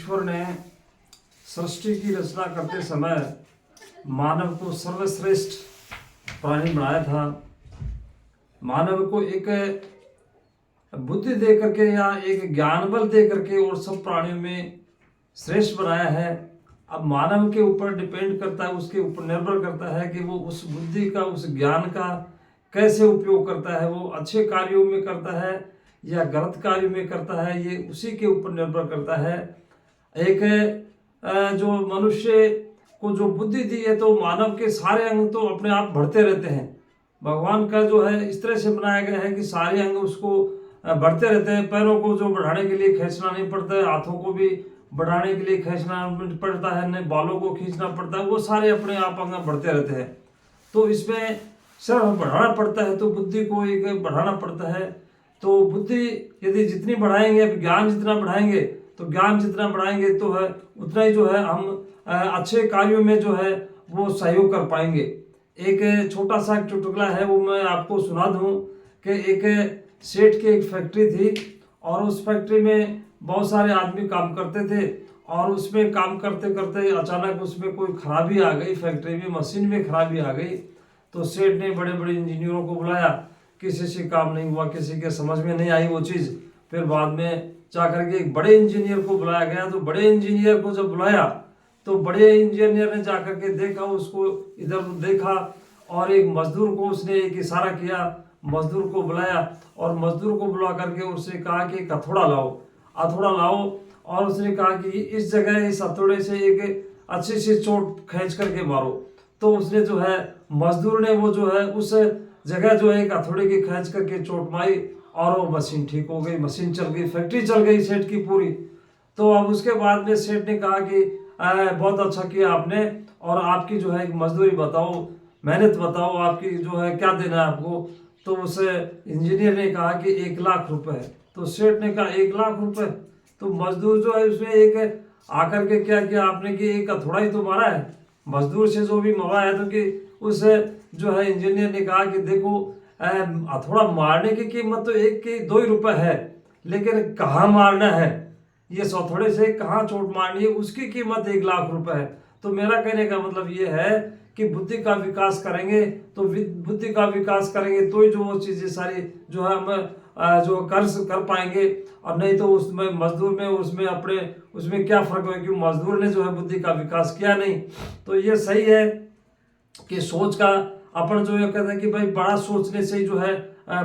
ईश्वर ने सृष्टि की रचना करते समय मानव को सर्वश्रेष्ठ प्राणी बनाया था। मानव को एक बुद्धि दे करके या एक ज्ञान बल दे करके और सब प्राणियों में श्रेष्ठ बनाया है। अब मानव के ऊपर डिपेंड करता है, उसके ऊपर निर्भर करता है कि वो उस बुद्धि का, उस ज्ञान का कैसे उपयोग करता है। वो अच्छे कार्यों में करता है या गलत कार्यों में करता है, ये उसी के ऊपर निर्भर करता है। एक जो मनुष्य को जो बुद्धि दी है तो मानव के सारे अंग तो अपने आप बढ़ते रहते हैं। भगवान का जो है इस तरह से बनाया गया है कि सारे अंग उसको बढ़ते रहते हैं। पैरों को जो बढ़ाने के लिए खींचना नहीं पड़ता है, हाथों को भी बढ़ाने के लिए खींचना पड़ता है, नहीं बालों को खींचना पड़ता है, वो सारे अपने आप अंग बढ़ते रहते हैं। तो इसमें सिर्फ बढ़ाना पड़ता है, तो बुद्धि को एक बढ़ाना पड़ता है। तो बुद्धि यदि जितनी बढ़ाएंगे, ज्ञान जितना बढ़ाएंगे, तो ज्ञान जितना बढ़ाएंगे तो है उतना ही जो है हम अच्छे कार्यों में जो है वो सहयोग कर पाएंगे। एक छोटा सा चुटकुला है, वो मैं आपको सुना दूं कि एक सेठ की एक फैक्ट्री थी और उस फैक्ट्री में बहुत सारे आदमी काम करते थे और उसमें काम करते करते अचानक उसमें कोई खराबी आ गई, फैक्ट्री में मशीन में खराबी आ गई। तो सेठ ने बड़े बड़े इंजीनियरों को बुलाया, किसी से काम नहीं हुआ, किसी के समझ में नहीं आई वो चीज़। फिर बाद में जाकर के एक बड़े इंजीनियर को बुलाया गया। तो बड़े इंजीनियर को जब बुलाया तो बड़े इंजीनियर ने जाकर के देखा, उसको इधर देखा और एक मजदूर को उसने एक इशारा किया, मजदूर को बुलाया और मजदूर को बुला करके उसने कहा कि एक हथौड़ा लाओ, हथौड़ा लाओ। और उसने कहा कि इस जगह इस हथौड़े से एक अच्छी सी चोट खींच करके मारो। तो उसने जो है मजदूर ने वो जो है उस जगह जो है एक हथौड़े की खींच करके चोट मारी और वो मशीन ठीक हो गई, मशीन चल गई, फैक्ट्री चल गई सेठ की पूरी। तो अब उसके बाद में सेठ ने कहा कि बहुत अच्छा किया आपने, और आपकी जो है एक मजदूरी बताओ, मेहनत बताओ, आपकी जो है क्या देना है आपको। तो उस इंजीनियर ने कहा कि 1,00,000 रुपए। तो सेठ ने कहा 1,00,000 रुपए। तो मजदूर जो है उसमें एक आकर के क्या किया आपने कि एक हथौड़ा ही तो मारा है, मजदूर से जो भी मरा है। तो कि उस जो है इंजीनियर ने कहा कि देखो हथौड़ा मारने की कीमत तो 1 के 2 ही रुपए है, लेकिन कहाँ मारना है, ये हथौड़े से कहाँ चोट मारनी है, उसकी कीमत 1,00,000 रुपए है। तो मेरा कहने का मतलब ये है कि बुद्धि का विकास करेंगे, तो बुद्धि का विकास करेंगे तो ही जो वो चीज़ें सारी जो है हम जो कर पाएंगे। और नहीं तो उसमें मजदूर में उसमें अपने उसमें क्या फर्क है, क्योंकि मजदूर ने जो है बुद्धि का विकास किया नहीं। तो ये सही है कि सोच का अपन जो ये कहते हैं कि भाई बड़ा सोचने से ही जो है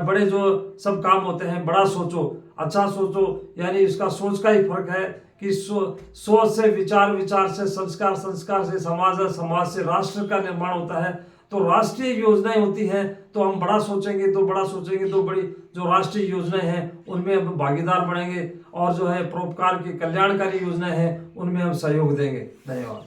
बड़े जो सब काम होते हैं। बड़ा सोचो, अच्छा सोचो, यानी इसका सोच का ही फर्क है कि सोच से विचार, विचार से संस्कार, संस्कार से समाज, समाज से राष्ट्र का निर्माण होता है। तो राष्ट्रीय योजनाएं होती हैं, तो हम बड़ा सोचेंगे तो बड़ी जो राष्ट्रीय योजनाएं हैं उनमें हम भागीदार बनेंगे और जो है परोपकार की कल्याणकारी योजनाएं हैं उनमें हम सहयोग देंगे। धन्यवाद।